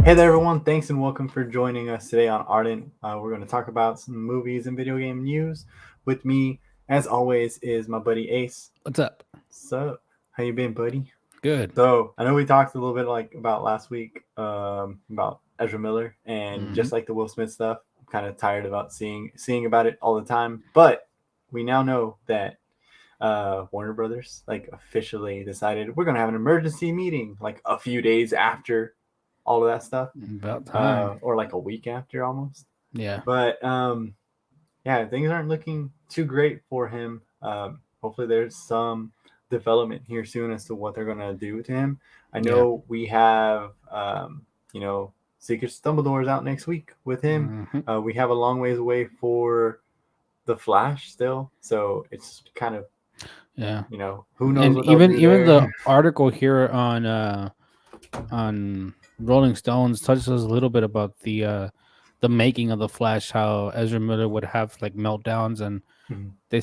Hey there, everyone. Thanks and welcome for joining us today on Ardent. We're going to talk about some movies and video game news. With me, as always, is my buddy Ace. What's up? So, how you been, buddy? Good. So, I know we talked a little bit about last week about Ezra Miller and Mm-hmm. just like the Will Smith stuff. I'm kind of tired about seeing about it all the time, but we now know that Warner Brothers officially decided we're going to have an emergency meeting like a few days after all of that stuff, About time. or like a week after almost. Yeah. But yeah, things aren't looking too great for him. Hopefully, there's some development here soon as to what they're gonna do to him. I Yeah. know we have, Secret Dumbledore's out next week with him. Mm-hmm. We have a long ways away for the Flash still, so it's kind of Yeah. who knows And what they'll even do even the there. article here on Rolling Stones touches a little bit about the making of the Flash, how Ezra Miller would have like meltdowns, and they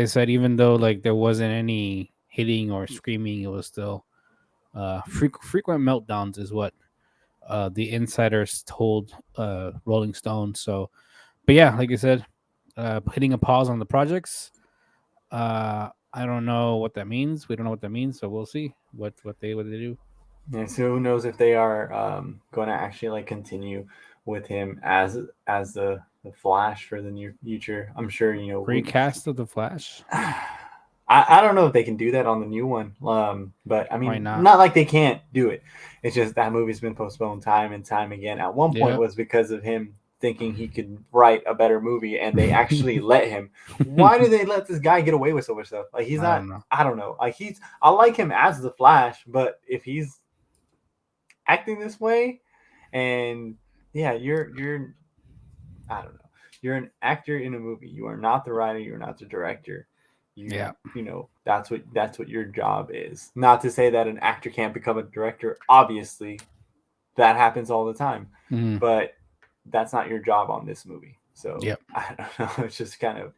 said even though like there wasn't any hitting or screaming, it was still frequent meltdowns is what the insiders told Rolling Stone. So, but yeah, like I said, hitting a pause on the projects. I don't know what that means. We don't know what that means, so we'll see what they do. Yeah, so who knows if they are going to actually like continue with him as the Flash for the near future. I'm sure Recast of the Flash? I don't know if they can do that on the new one. But I Why mean, not? not like they can't do it. It's just that movie's been postponed time and time again. At one point Yep. was because of him thinking he could write a better movie, and they actually let him. Why do they let this guy get away with so much stuff? Like he's I not. don't know. I don't know. Like I like him as the Flash, but if he's acting this way, and yeah, you're I don't know. You're an actor in a movie. You are not the writer. You're not the director. Yeah. That's what your job is. Not to say that an actor can't become a director. Obviously, that happens all the time, Mm, but that's not your job on this movie. So yep. I don't know. It's just kind of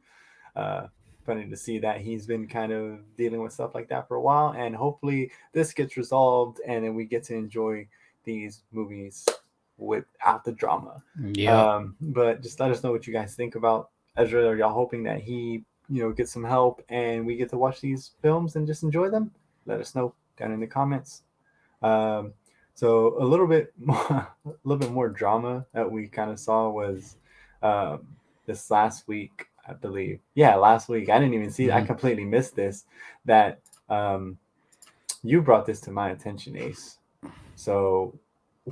uh, funny to see that he's been kind of dealing with stuff like that for a while, and hopefully this gets resolved, and then we get to enjoy these movies without the drama. Yep. But just let us know what you guys think about Ezra. Are y'all hoping that he, gets some help and we get to watch these films and just enjoy them? Let us know down in the comments. Um, so a little bit more, a little bit more drama that we kind of saw was um, this last week, I believe. Yeah, last week. I didn't even see. I Hmm. completely missed this. That you brought this to my attention, Ace. So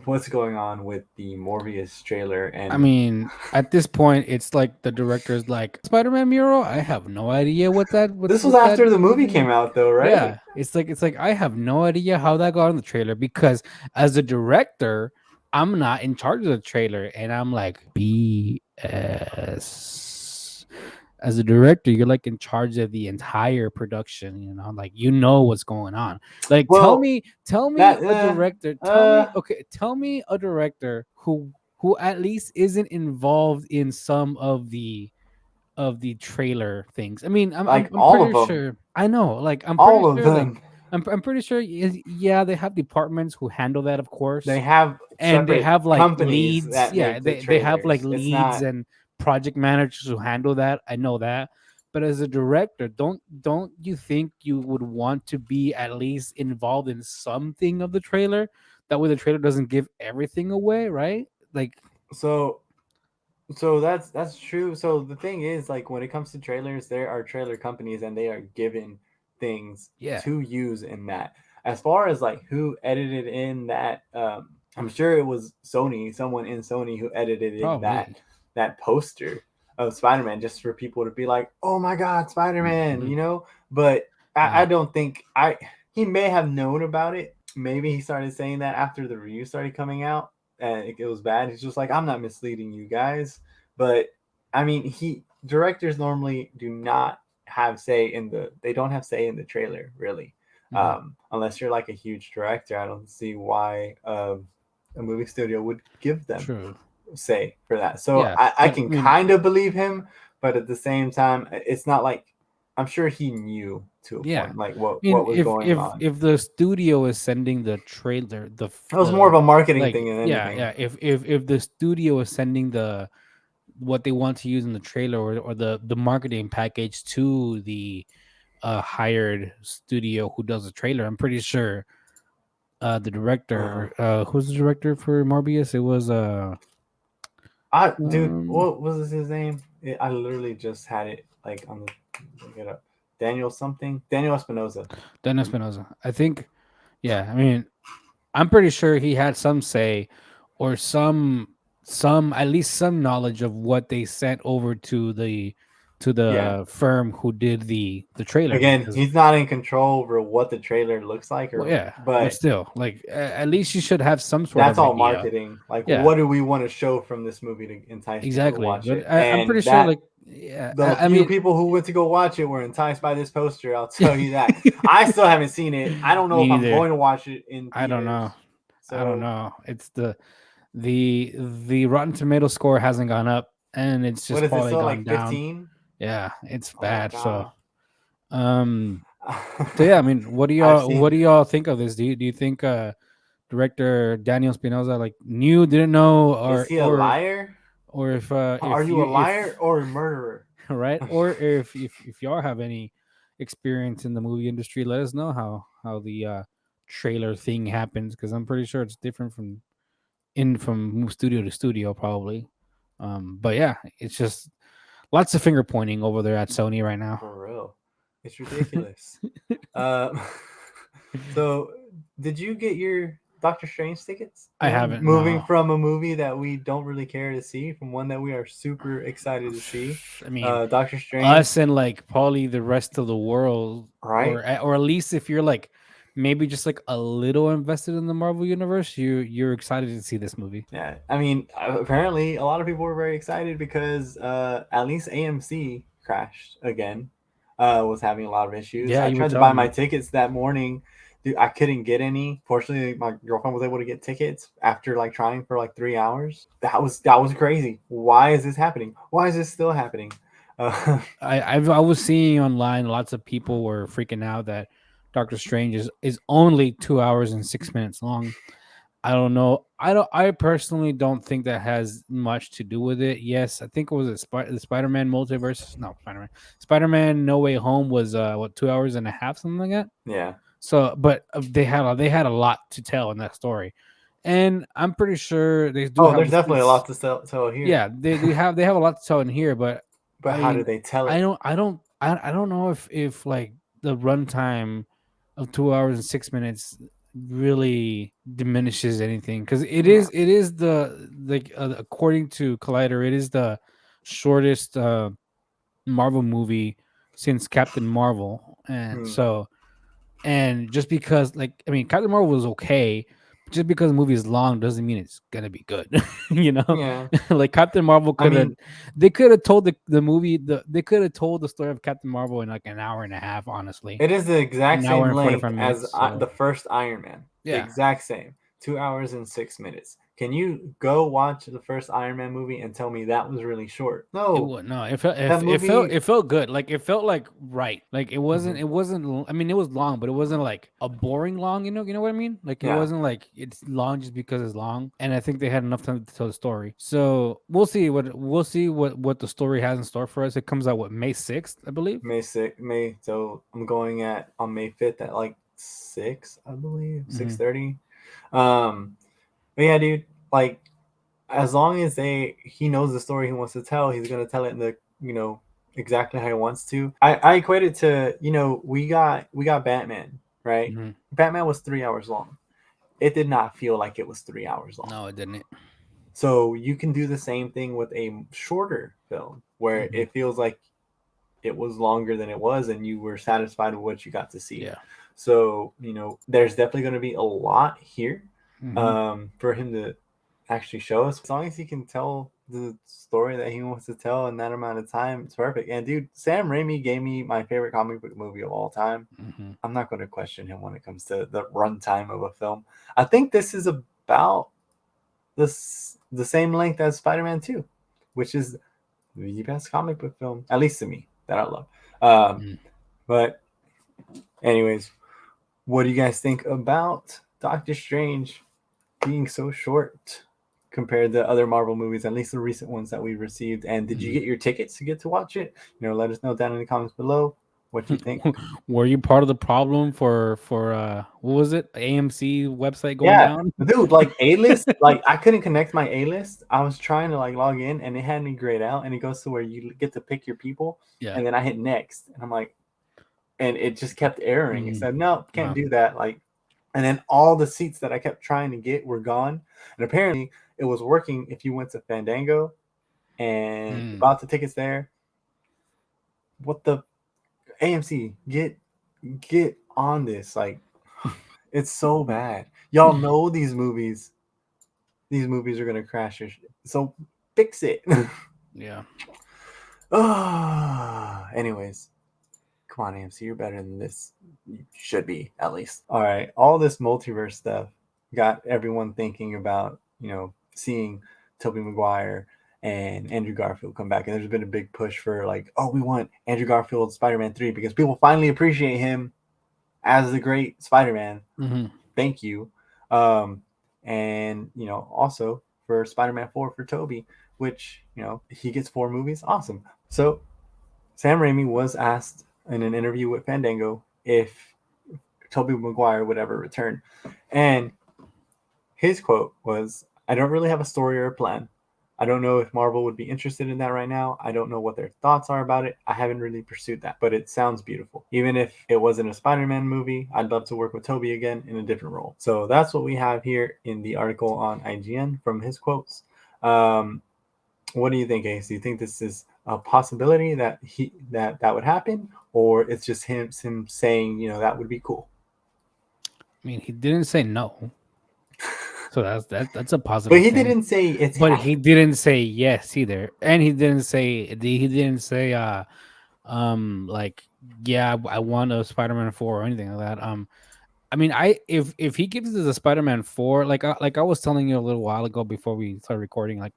what's going on with the Morbius trailer? I And mean, at this point, it's like the director's like Spider-Man mural. I have no idea what that this was what that after the movie movie. came out, though, right? Yeah, it's like I have no idea how that got on the trailer because as a director, I'm not in charge of the trailer, and I'm like BS. As a director, you're like in charge of the entire production. Like what's going on. Like Well, tell me that a director. Tell me a director who at least isn't involved in some of the trailer things. I mean, like I'm all of pretty them, sure. I know, like I'm pretty all of sure, like them. I'm pretty sure. Yeah, they have departments who handle that, of They course, have and they separate have like companies leads. that Yeah, make the they have like trailers. It's leads not. and project managers who handle that. I know that. But as a director, don't you think you would want to be at least involved in something of the trailer? That way, the trailer doesn't give everything away, right? Like, So that's true. So the thing is, like when it comes to trailers, there are trailer companies and they are given things yeah, to use in that. As far as like who edited in that, I'm sure it was Sony, someone in Sony who edited in that probably. poster of Spider-Man just for people to be like, oh my God, Spider-Man, Mhm. But I Yeah. don't think he may have known about it. Maybe he started saying that after the review started coming out and it was bad. He's just like, I'm not misleading you guys. But I mean, directors normally do not have say in they don't have say in the trailer really, Mhm. unless you're like a huge director. I don't see why a movie studio would give them True. say for that. So Yeah, I but I can mean, kind of believe him, but at the same time, it's not like I'm sure he knew to a Yeah, point, like I what mean, was going on. if the studio is sending the trailer, It was more of a marketing like thing than yeah, anything. yeah, if the studio is sending the what they want to use in the trailer, or the marketing package to the hired studio who does the trailer, I'm pretty sure the Uh-huh. director, who's the director for Morbius? It was Dude, um, what was his name? I literally just had it like on the look it up. Daniel something. Daniel Espinosa. Dennis Espinosa. I think, yeah. I mean, I'm pretty sure he had some say, or some at least some knowledge of what they sent over to Yeah. the firm who did the trailer, Again, because he's not in control over what the trailer looks like, well, or yeah, but but still, like at least you should have some sort that's of all idea. marketing. Like, Yeah, what do we want to show from this movie to entice people to exactly. watch But it? I'm pretty And sure, that like, yeah, the I few mean, people who went to go watch it were enticed by this poster. I'll tell you that. I still haven't seen it. I don't know me if I'm neither. going to watch it in I don't know. theaters. I don't So, know. It's the Rotten Tomato score hasn't gone up, and it's what just is it probably still gone like down. 15? Yeah, it's Oh bad. So, god. um, so yeah, I mean, I've what seen do y'all think of this? Do you think director Daniel Spinoza like knew, didn't know, Is he a liar? or Are you a liar or a murderer? right, or if y'all have any experience in the movie industry, let us know how the trailer thing happens, because I'm pretty sure it's different from studio to studio probably. But yeah, it's just lots of finger pointing over there at Sony right now. For real. It's ridiculous. Uh, so, did you get your Doctor Strange tickets? I You know, haven't, moving no. from a movie that we don't really care to see, from one that we are super excited to see. I mean, Doctor Strange, us and like probably the rest of the world, right? or at least if you're like maybe just like a little invested in the Marvel universe, you're excited to see this movie. Yeah, I mean, apparently a lot of people were very excited because at least AMC crashed again. Was having a lot of issues. Yeah, I you were tried to buy telling my me. tickets that morning. Dude, I couldn't get any. Fortunately, my girlfriend was able to get tickets after like trying for like 3 hours. That was crazy. Why is this happening? Why is this still happening? Uh, I was seeing online lots of people were freaking out that Doctor Strange is only 2 hours and 6 minutes long. I don't know. I personally don't think that has much to do with it. Yes, I think it was the Spider-Man multiverse. No, Spider-Man No Way Home was what, 2 hours and a half, something like that. yeah. So, but they had a lot to tell in that story, and I'm pretty sure they do Oh, have there's the definitely a scenes. lot to tell here. Yeah, they have a lot to tell in here, but But I how do mean, they tell it? I don't know if like the runtime of 2 hours and 6 minutes really diminishes anything, because Yeah. it is the like according to Collider, it is the shortest Marvel movie since Captain Marvel, and Hmm. so, and just because, like, I mean, Captain Marvel was okay, but just because the movie is long doesn't mean it's gonna be good. you know, Yeah. like Captain Marvel I could have, mean, they could have told the movie they could have told the story of Captain Marvel in like an hour and a half, honestly, it is the exact an hour same and length 45 minutes. as So the first Iron Man. The yeah, exact same. 2 hours and 6 minutes. Can you go watch the first Iron Man movie and tell me that was really short? it No, would no. It felt that movie. it felt good. Like it felt like right. Like Mhm. it wasn't. I mean, it was long, but it wasn't like a boring long. You know what I mean? Like it Yeah, wasn't like it's long just because it's long. And I think they had enough time to tell the story. So we'll see what the story has in store for us. It comes out what, May 6th, I believe. May 6th, May. So I'm going at on May 5th at like 6, I believe, Mm-hmm. 6:30. But yeah, dude. Like, as long as he knows the story he wants to tell, he's gonna tell it in the exactly how he wants to. I equate it to, we got Batman, right? Mm-hmm. Batman was 3 hours long. It did not feel like it was 3 hours long. No, it didn't. So you can do the same thing with a shorter film where Mm-hmm. it feels like it was longer than it was and you were satisfied with what you got to see. Yeah. So, there's definitely going to be a lot here Mm-hmm. for him to actually show us. As long as he can tell the story that he wants to tell in that amount of time, it's perfect. And dude, Sam Raimi gave me my favorite comic book movie of all time. Mm-hmm. I'm not going to question him when it comes to the runtime of a film. I think this is about the same length as Spider-Man 2, which is the best comic book film, at least to me, that I love. Um, Mm. but anyways, what do you guys think about Doctor Strange being so short compared to other Marvel movies, at least the recent ones that we received? And did you Mm. get your tickets to get to watch it? Let us know down in the comments below what you think. Were you part of the problem for what was it? AMC website going Yeah, down? dude, like A list, like I couldn't connect my A list. I was trying to like log in and it had me grayed out, and it goes to where you get to pick your people, Yeah. and then I hit next, and I'm like, and it just kept erroring. It Mm. said, no, can't Wow. do that. Like, and then all the seats that I kept trying to get were gone. And apparently it was working if you went to Fandango and Mm. bought the tickets there. What the AMC, get on this. Like, it's so bad. Y'all know these movies are gonna crash your so fix it. Yeah. Anyways, come on, AMC, you're better than this. You should be, at least. All right, all this multiverse stuff got everyone thinking about, seeing Tobey Maguire and Andrew Garfield come back. And there's been a big push for like, oh, we want Andrew Garfield Spider-Man 3 because people finally appreciate him as the great Spider-Man. Mm-hmm. Thank you. And also for Spider-Man 4 for Tobey, which, he gets 4 movies. Awesome. So Sam Raimi was asked in an interview with Fandango if Tobey Maguire would ever return. And his quote was, I don't really have a story or a plan. I don't know if Marvel would be interested in that right now. I don't know what their thoughts are about it. I haven't really pursued that, but it sounds beautiful. Even if it wasn't a Spider-Man movie, I'd love to work with Tobey again in a different role. So that's what we have here in the article on IGN from his quotes. What do you think, Ace? Do you think this is a possibility that that would happen, or it's just him saying, that would be cool? I mean, he didn't say no, so that's a But positive he thing. didn't say it's But he happening. didn't say yes either, and he didn't say like yeah, I want a Spider-Man 4 or anything like that. I mean, if he gives us a Spider-Man 4, like I was telling you a little while ago before we started recording, like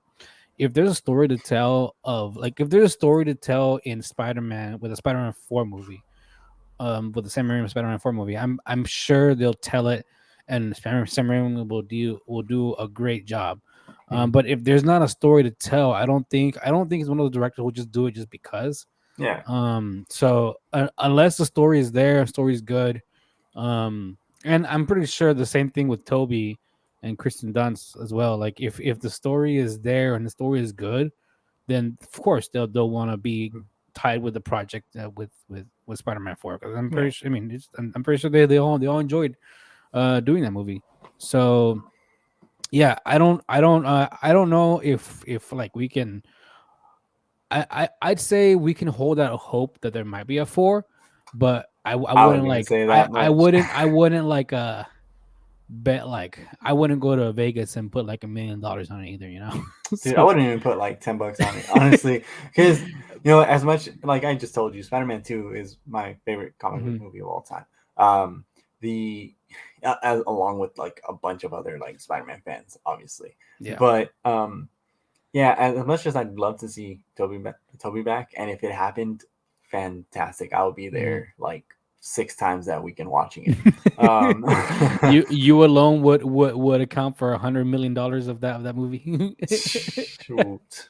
if there's a story to tell of like if there's a story to tell in Spider-Man with a Spider-Man 4 movie, with the Sam Raimi Spider-Man 4 movie, I'm sure they'll tell it, and Sam Raimi will do a great job. Mhm. But if there's not a story to tell, I don't think it's one of the directors who just do it just because. Yeah. So unless the story is there, story is good, and I'm pretty sure the same thing with Toby and Kristen Dunst as well. Like if the story is there and the story is good, then of course they'll want to be tied with the project, with Spider-Man 4, because I'm Yeah. pretty sure. I mean, I'm pretty sure they all enjoyed doing that movie. So yeah, I don't know if like we can. I'd say we can hold out hope that there might be a 4, but I I wouldn't wouldn't even like say I that I much. wouldn't I wouldn't like bet, like I wouldn't go to Vegas and put like $1 million on it either, Dude, I So wouldn't even put like $10 on it, honestly, because as much like I just told you, Spider-Man 2 is my favorite comic book mhm, movie of all time. Um, the along with like a bunch of other like Spider-Man fans, obviously, yeah. but yeah, as much as I'd love to see Toby back, and if it happened, fantastic. I would be Mhm. there like 6 times that weekend watching it. Um, You alone would account for $100 million of that movie. shoot,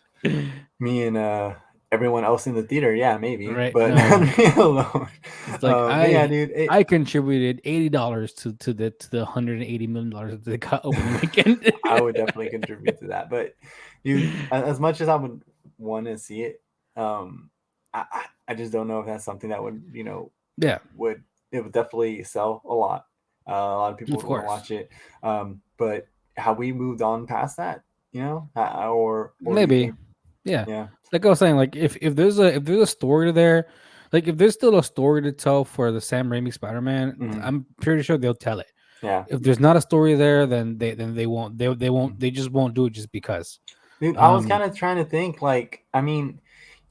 me and everyone else in the theater, yeah, maybe, Right? but not No, me alone. it's like But yeah, I dude, I contributed $80 to the $180 million that they got opening weekend. I would definitely contribute to that. But dude, as much as I would want to see it, I just don't know if that's something that would Yeah, would it would definitely sell a lot. A lot of people of would want to course. watch it. But have we moved on past that? Or do you Maybe. think? Yeah. Yeah. Like I was saying, like if there's a story there, like if there's still a story to tell for the Sam Raimi Spider-Man, Mhm. I'm pretty sure they'll tell it. Yeah. If there's not a story there, then they won't Mhm. they just won't do it just because. Dude, I was Um kind of trying to think. Like, I mean,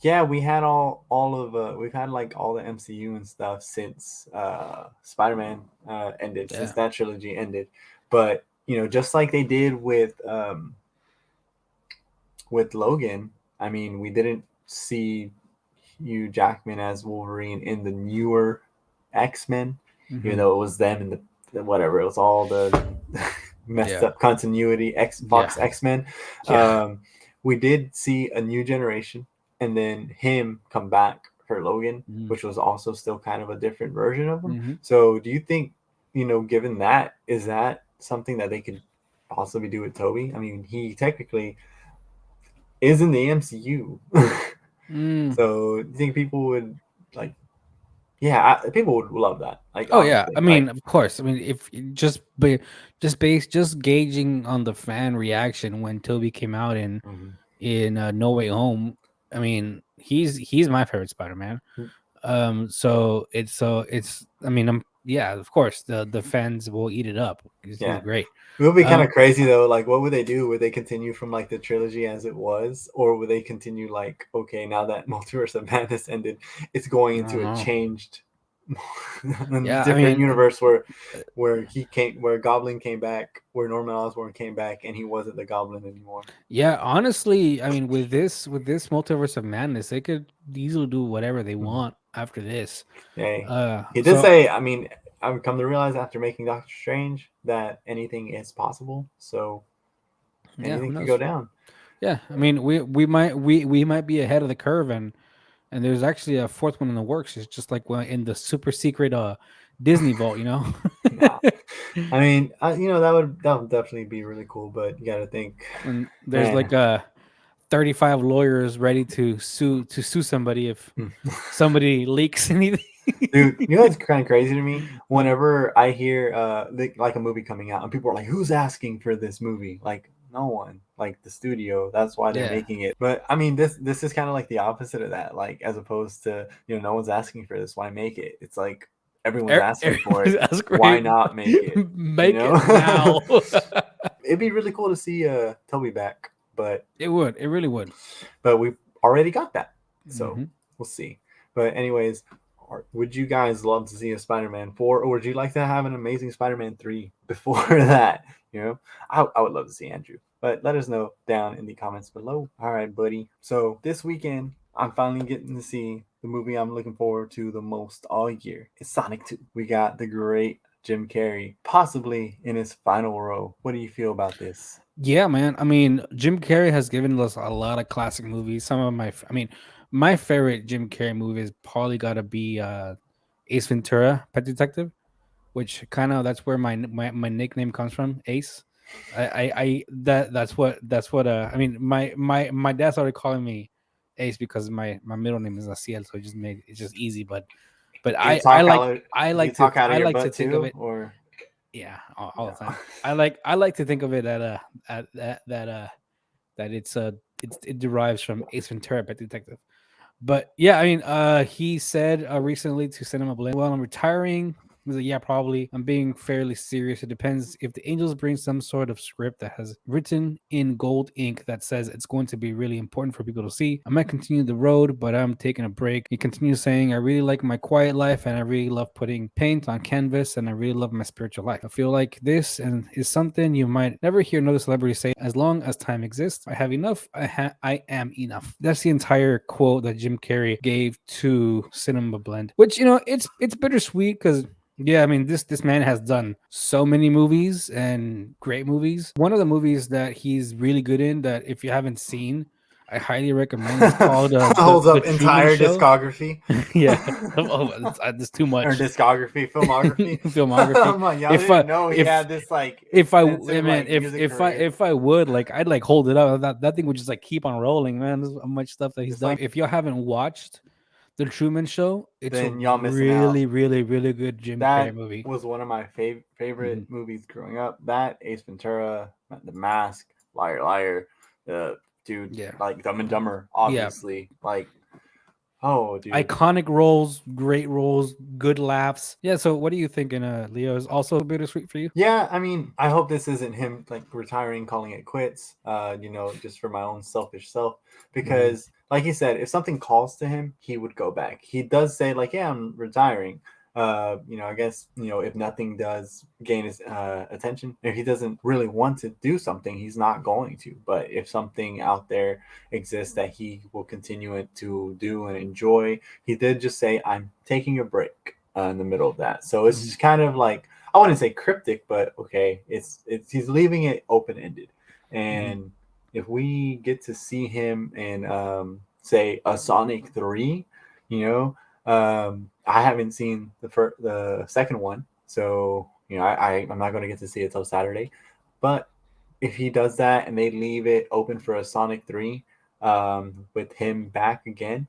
yeah, we had all of we've had like all the MCU and stuff since Spider-Man ended, since yeah. that trilogy ended. But just like they did with Logan, I mean, we didn't see Hugh Jackman as Wolverine in the newer X-Men, even Mm-hmm. though it was them and the whatever, it was all the messed Yeah. up continuity Fox Yeah. X-Men. Yeah. We did see a new generation and then him come back for Logan, Mm-hmm. which was also still kind of a different version of him. Mm-hmm. So do you think, given that, is that something that they could possibly do with Toby? I mean, he technically is in the MCU. Mm. So do you think people would like, yeah, people would love that. Like, Oh yeah, I honestly, mean, like, of course. I mean, if just gauging on the fan reaction when Toby came out mhm. in No Way Home. I mean, he's my favorite Spider-Man. So it's I mean, yeah, of course the fans will eat it up because he's Yeah. great. It would be kind Um, of crazy though. Like, what would they do? Would they continue from like the trilogy as it was, or would they continue like, okay, now that Multiverse of Madness ended, it's going I don't into a know. changed, Yeah, I different mean, universe uh, where Goblin came back, where Norman Osborn came back, and he wasn't the Goblin anymore. yeah, honestly, I mean, with this multiverse of madness, they could easily do whatever they Mhm. want after this. Hey, he did So say. I mean, I've come to realize after making Doctor Strange that anything is possible. So yeah, who anything could go knows? down. Yeah, I mean, we might be ahead of the curve, and there's actually a fourth one in the works. It's just like in the super secret Disney vault, you know. Nah, I mean, that would definitely be really cool. But you got to think, And there's man. like 35 lawyers ready to sue somebody if Hmm. somebody leaks anything. Dude, you know what's kind of crazy to me? Whenever I hear like a movie coming out and people are like, "Who's asking for this movie?" Like, no one, like the studio. That's why they're Yeah. making it. But I mean, this is kind of like the opposite of that. Like, as opposed to no one's asking for this, why make it? It's like everyone's asking for it. That's Why great. not make it? You Make know, it now. it'd be really cool to see Toby back, but It would. It really would. we've already got that, so Hmm. we'll see. But anyways, would you guys love to see a Spider-Man 4, or would you like to have an Amazing Spider-Man 3 before that? I would love to see Andrew, but let us know down in the comments below. All right, buddy. So this weekend, I'm finally getting to see the movie I'm looking forward to the most all year. It's Sonic 2. We got the great Jim Carrey, possibly in his final role. What do you feel about this? Yeah, man. I mean, Jim Carrey has given us a lot of classic movies. Some of I mean, my favorite Jim Carrey movie is probably got to be Ace Ventura, Pet Detective, which kind of that's where my nickname comes from, Ace. That's what I mean. My dad started calling me Ace because my middle name is Aciel, so it's just easy. But Do you I talk like out of I do you like to talk out of I your like to butt think of too, it. or Yeah, all the no? time. I like to think of it that it derives from Ace Ventura, Pet Detective. But yeah, I mean, he said recently to Cinema Blend, "Well, I'm retiring." He was like, "Yeah, probably. I'm being fairly serious. It depends if the Angels bring some sort of script that has written in gold ink that says it's going to be really important for people to see. I might continue the road, but I'm taking a break." He continues saying, "I really like my quiet life, and I really love putting paint on canvas, and I really love my spiritual life. I feel like this and is something you might never hear another celebrity say. As long as time exists, I have enough. I am enough." That's the entire quote that Jim Carrey gave to Cinema Blend, which it's bittersweet because yeah, I mean this man has done so many movies and great movies. One of the movies that he's really good in that if you haven't seen, I highly recommend. It's called Holds the up Truman entire Show. discography. Yeah, oh, it's too Or much. discography, filmography. Filmography. I'm like, y'all If I didn't know he if had this like if I extensive man like if music if I career. if I would like I'd like hold it up. That thing would just like keep on rolling, man. There's so much stuff that he's Just done. like, If y'all haven't watched the Truman Show, it's a then y'all missing out. really, really, really good Jim Carrey That movie. was one of my favorite Mhm. movies growing up. That Ace Ventura, The Mask, Liar Liar, the dude Yeah, like Dumb and Dumber, yeah. obviously. Like, oh, dude. Iconic roles, great roles, good laughs. Yeah. So, what are you thinking, Leo? Is also bittersweet for you? Yeah, I mean, I hope this isn't him like retiring, calling it quits. Just for my own selfish self, Hmm. because like he said, if something calls to him, he would go back. He does say like, "Yeah, I'm retiring," I guess if nothing does gain his attention, if he doesn't really want to do something, he's not going to. But if something out there exists that he will continue it to do and enjoy, he did just say, "I'm taking a break" in the middle of that. So it's Mhm. just kind of like, I wouldn't say cryptic, but okay, it's he's leaving it open ended, Mhm. and if we get to see him in say a Sonic 3, you know I haven't seen the second one, so I'm not going to get to see it till Saturday. But if he does that and they leave it open for a Sonic 3, with him back again,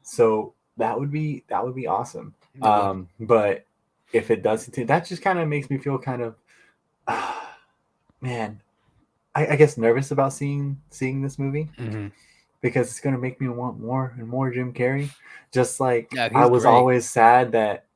so that would be awesome. It would. But if it does continue, that just kind of makes me feel kind of, man, I guess nervous about seeing this movie, Mhm. because it's gonna make me want more and more Jim Carrey. Just like Yeah, I he's was great. always sad that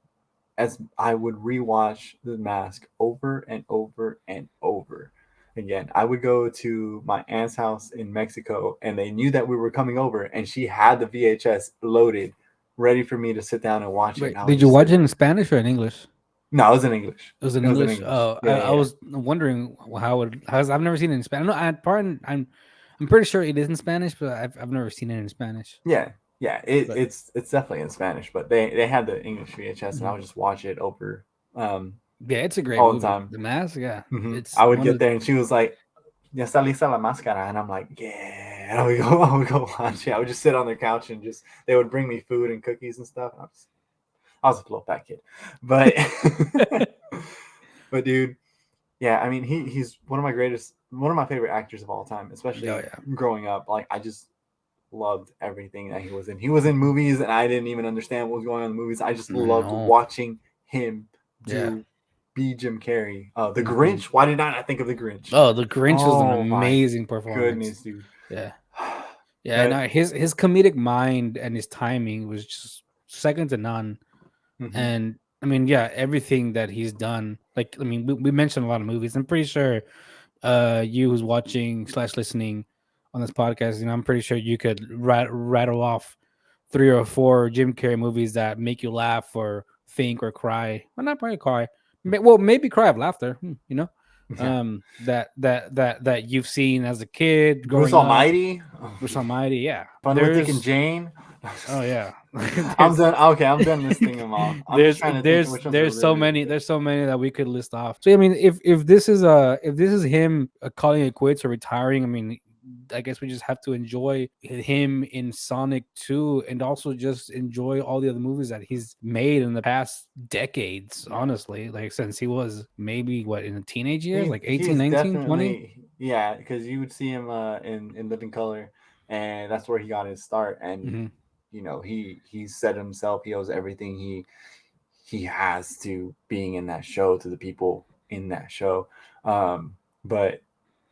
as I would rewatch The Mask over and over and over again. I would go to my aunt's house in Mexico, and they knew that we were coming over, and she had the VHS loaded, ready for me to sit down and watch it. And Wait, I would did you just watch sit it in there. Spanish or in English? No, it was in English. It was in It was in English. English. Oh, Yeah, I yeah, was wondering how it. How's I've never seen it in Spanish. No, I'm pretty sure it is in Spanish, but I've never seen it in Spanish. yeah, yeah. It, But it's it's definitely in Spanish, but they had the English VHS, and I mhm. would just watch it over um, Yeah, it's a great all the movie. time. The Mask. Yeah, it's I would one get of. there, and she was like, "Ya está lista la máscara," and I'm like, "Yeah." I would go watch it. I would just sit on their couch, and just they would bring me food and cookies and stuff. And I was a little fat kid, but but dude, yeah. I mean, he's one of my favorite actors of all time, Oh especially yeah. growing up. Like, I just loved everything that he was in. He was in movies, and I didn't even understand what was going on in the movies. I just loved No. watching him Yeah. do be Jim Carrey. The Mhm. Grinch. Why did I not think of the Grinch? Oh, The Grinch was an Oh my amazing performance. goodness, dude. Yeah. Yeah, But no, his comedic mind and his timing was just second to none. mhm, And I mean, yeah, everything that he's done. Like, I mean, we mentioned a lot of movies. I'm pretty sure, you who's watching slash listening on this podcast, I'm pretty sure you could rattle off 3 or 4 Jim Carrey movies that make you laugh or think or cry. Well, not probably cry. Well, maybe cry of laughter. yeah. That you've seen as a kid Bruce growing up. Almighty, Bruce Almighty, yeah. Fun with Dick and Jane. Oh yeah. I'm there's done. Okay, I'm done listing them off. I'm just trying to think of which ones are really, really good. there's so many that we could list off. So I mean, if this is him calling it quits or retiring, I mean, I guess we just have to enjoy him in Sonic 2 and also just enjoy all the other movies that he's made in the past decades, Yeah. honestly. Like since he was maybe what in the teenage years, He like he 18, is 19, 20. definitely, yeah, because you would see him in Living Color, and that's where he got his start. And Hmm. he said himself he owes everything he has to being in that show, to the people in that show. But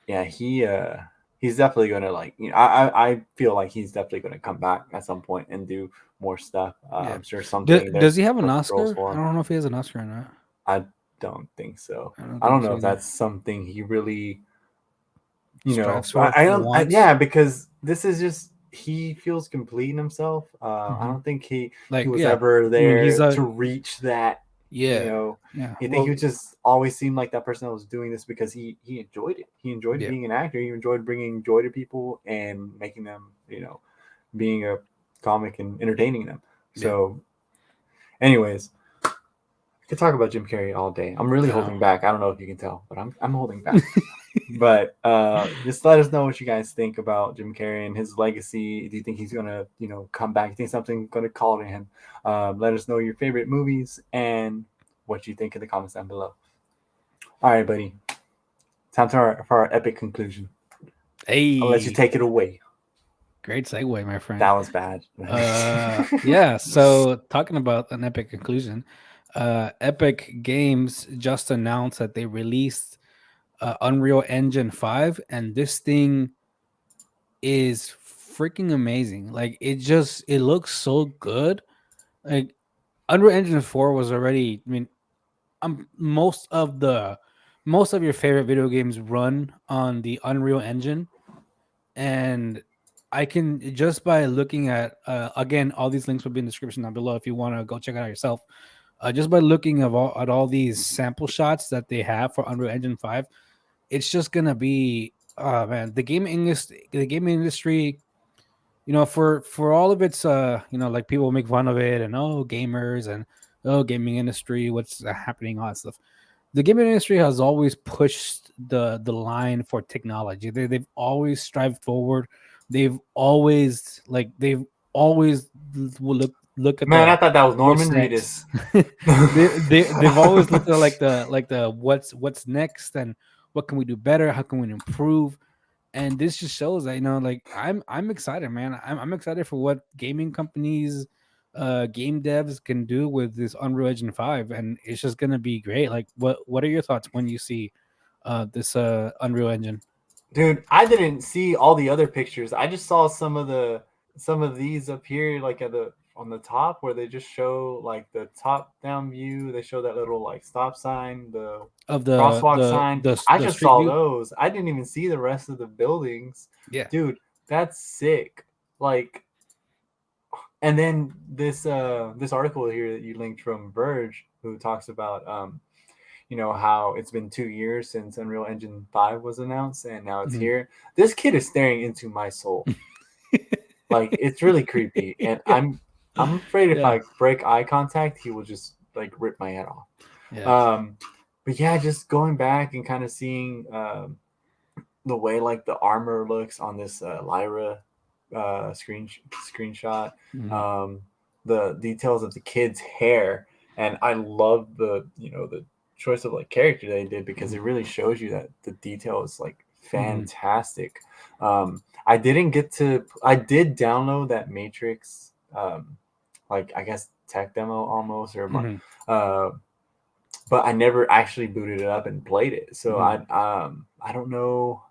yeah, he's definitely gonna, like, I feel like he's definitely gonna come back at some point and do more stuff. Yeah. I'm sure someday Does there's he have an perfect roles Oscar? for I him. don't know if he has an Oscar or not. I don't think so. I don't I don't think know so if either. that's something he really, Strives I, for I don't, I, once. yeah, because this is just, he feels complete in himself. I Hmm. don't think he Like, was yeah, ever I mean, he's there a to reach that. You yeah, know, yeah. I think he Well, was just always seemed like that person that was doing this because he enjoyed it. He enjoyed yeah, being an actor. He enjoyed bringing joy to people and making them, being a comic and entertaining them. yeah. So, anyways, I could talk about Jim Carrey all day. I'm really I know. holding back. I don't know if you can tell, but I'm holding back. But just let us know what you guys think about Jim Carrey and his legacy. Do you think he's gonna, come back? Do you think something's gonna call to him? Let us know your favorite movies and what you think in the comments down below. All right, buddy. Time for our epic conclusion. I'll let you Hey, take it away. great segue, my friend. That was bad. Yeah. So talking about an epic conclusion, Epic Games just announced that they released Unreal Engine 5, and this thing is freaking amazing. Like it looks so good. Like Unreal Engine 4 was already, I mean, most of your favorite video games run on the Unreal Engine, and I can just by looking at again, all these links will be in the description down below if you want to go check it out yourself. just by looking at all these sample shots that they have for Unreal Engine 5, it's just gonna be, man, the gaming industry, for all of its, like people make fun of it, and oh, gamers, and oh, gaming industry, what's happening, all that stuff. The gaming industry has always pushed the line for technology. They've always strived forward. They've always will look at Man, I the thought that was what's Norman next. Reedus. They've always looked at like the what's next, and what can we do better, how can we improve. And this just shows that, like, I'm excited, man. I'm excited for what gaming companies, game devs can do with this Unreal Engine 5, and it's just gonna be great. Like, what are your thoughts when you see this Unreal Engine? Dude, I didn't see all the other pictures. I just saw some of these up here, like at the on the top, where they just show like the top down view. They show that little like stop sign, the Of crosswalk sign. I the just street saw view? those. I didn't even see the rest of the buildings. Yeah. Dude, that's sick. Like, and then this article here that you linked from Verge, who talks about how it's been 2 years since Unreal Engine 5 was announced and now it's Mhm. here. This kid is staring into my soul. Like, it's really creepy. And Yeah. I'm afraid if Yeah. I break eye contact, he will just like rip my head off. Yeah. Um, but yeah, just going back and kind of seeing the way like the armor looks on this Lyra screenshot, Mhm. um, the details of the kid's hair, and I love the choice of like character they did because it really shows you that the detail is like Mhm. fantastic. I did download that Matrix, like I guess tech demo almost, or Mhm. uh, but I never actually booted it up and played it. So Mhm. I don't know.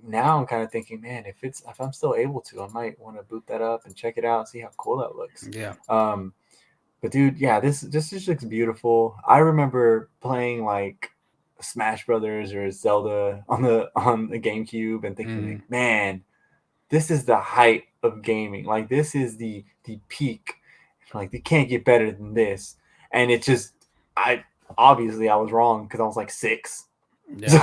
Now I'm kind of thinking, man, if I'm still able to, I might want to boot that up and check it out, see how cool that looks. Yeah. Um, but dude, yeah, this just looks beautiful. I remember playing like Smash Brothers or Zelda on the GameCube and thinking like, Mhm. man, this is the height of gaming. Like, this is the peak. Like, they can't get better than this. And it just, I obviously I was wrong because I was like 6. So Yeah.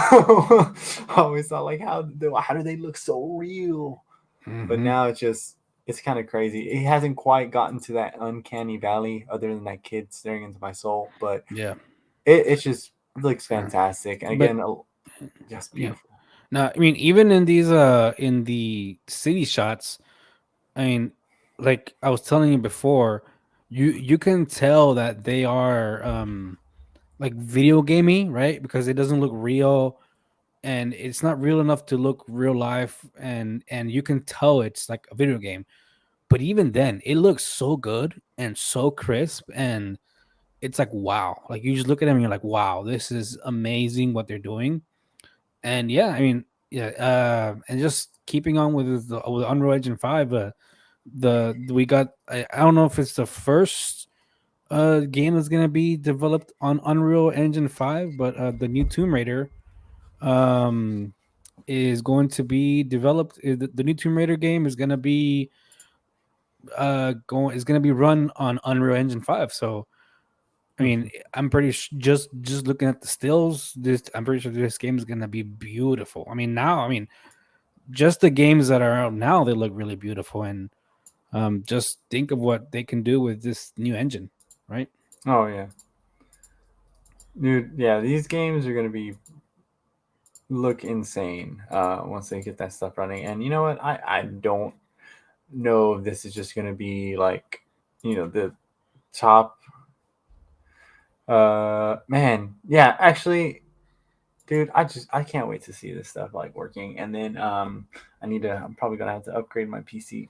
I always thought like, how do they look so real? But Mhm. now it's kind of crazy. It hasn't quite gotten to that uncanny valley, other than that kid staring into my soul. But Yeah. it's just looks Yeah. fantastic. And But again, just yeah. beautiful. Now, I mean, even in these in the city shots, I mean, like I was telling you before, you can tell that they are like video gaming, right? Because it doesn't look real, and it's not real enough to look real life, and you can tell it's like a video game. But even then, it looks so good and so crisp, and it's like, wow. Like, you just look at them and you're like, wow, this is amazing what they're doing. And yeah, I mean, yeah, and just keeping on with Unreal Engine 5, the we got, I don't know if it's the first game that's gonna be developed on Unreal Engine 5, but the new Tomb Raider um is going to be developed. The new Tomb Raider game is gonna be run on Unreal Engine 5. So I mean, I'm pretty just looking at the stills, this I'm pretty sure this game is gonna be beautiful. I mean, now, I mean, just the games that are out now, they look really beautiful, and just think of what they can do with this new engine, right? Oh yeah, dude. Yeah, these games are gonna be look insane once they get that stuff running. And you know what? I don't know if this is just gonna be like the top. Man, yeah, actually, dude, I can't wait to see this stuff like working. And then I'm probably gonna have to upgrade my PC,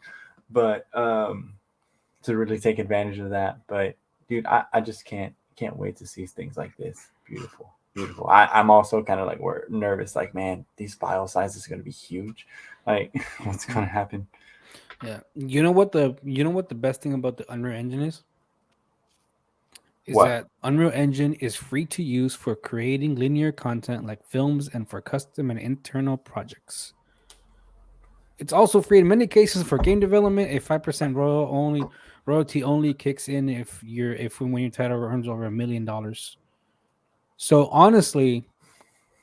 but to really take advantage of that. But dude, I just can't wait to see things like this. Beautiful, beautiful. I'm also kind of like nervous, like, man, these file sizes are gonna be huge. Like, what's Mhm. gonna happen? Yeah, you know what the best thing about the Unreal Engine is What? that Unreal Engine is free to use for creating linear content like films and for custom and internal projects. It's also free in many cases for game development, a 5% royal only Royalty only kicks in if when your title earns over $1 million. So honestly,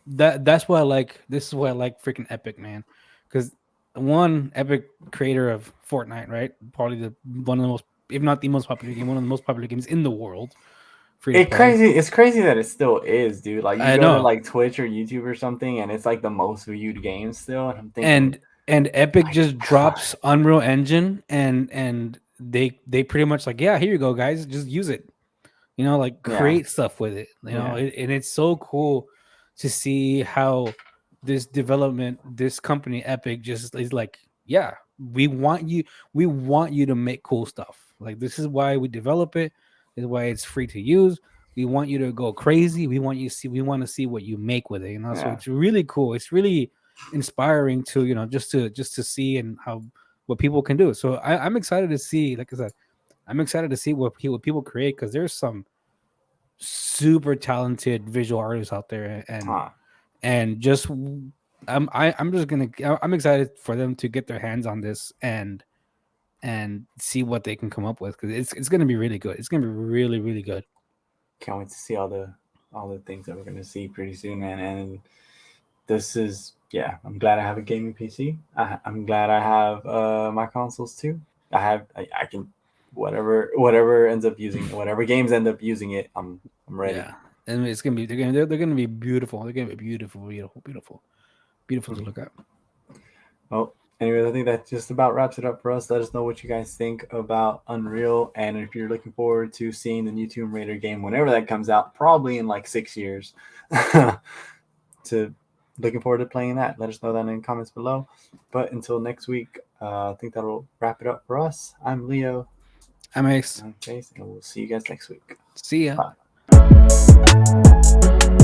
that's why I like this is why I like freaking Epic, man, because one Epic creator of Fortnite, right? Probably the one of the most, if not the most popular game, one of the most popular games in the world, free to play. It's crazy that it still is, dude. Like you I go to know, like Twitch or YouTube or something, and it's like the most viewed game still. And I'm thinking, and Epic my just God, drops Unreal Engine, and they pretty much like, yeah, here you go, guys, just use it. Like yeah, create stuff with it. yeah, And it's so cool to see how this company Epic just is like, yeah, we want you to make cool stuff. Like this is why we develop it. This is why it's free to use. We want you to go crazy. We want to see what you make with it. So yeah. it's really cool. It's really inspiring to just to see and how what people can do. So I'm excited to see, like I said, I'm excited to see what people create, because there's some super talented visual artists out there, and Huh. just I'm just gonna I'm excited for them to get their hands on this and see what they can come up with, because it's gonna be really good. It's gonna be really really good. Can't wait to see all the things that we're gonna see pretty soon, man. And this is yeah. I'm glad I have a gaming PC. I'm glad I have my consoles too. I can whatever ends up using whatever games end up using it. I'm ready. Yeah, and it's gonna be they're gonna be beautiful. They're gonna be beautiful, beautiful, beautiful, beautiful to Mhm. look at. Well, anyways, I think that just about wraps it up for us. Let us know what you guys think about Unreal, and if you're looking forward to seeing the new Tomb Raider game whenever that comes out, probably in like 6 years. To looking forward to playing that. Let us know that in the comments below. But until next week, I think that'll wrap it up for us. I'm Leo. I'm Ace. I'm Chase, and we'll see you guys next week. See ya. Bye.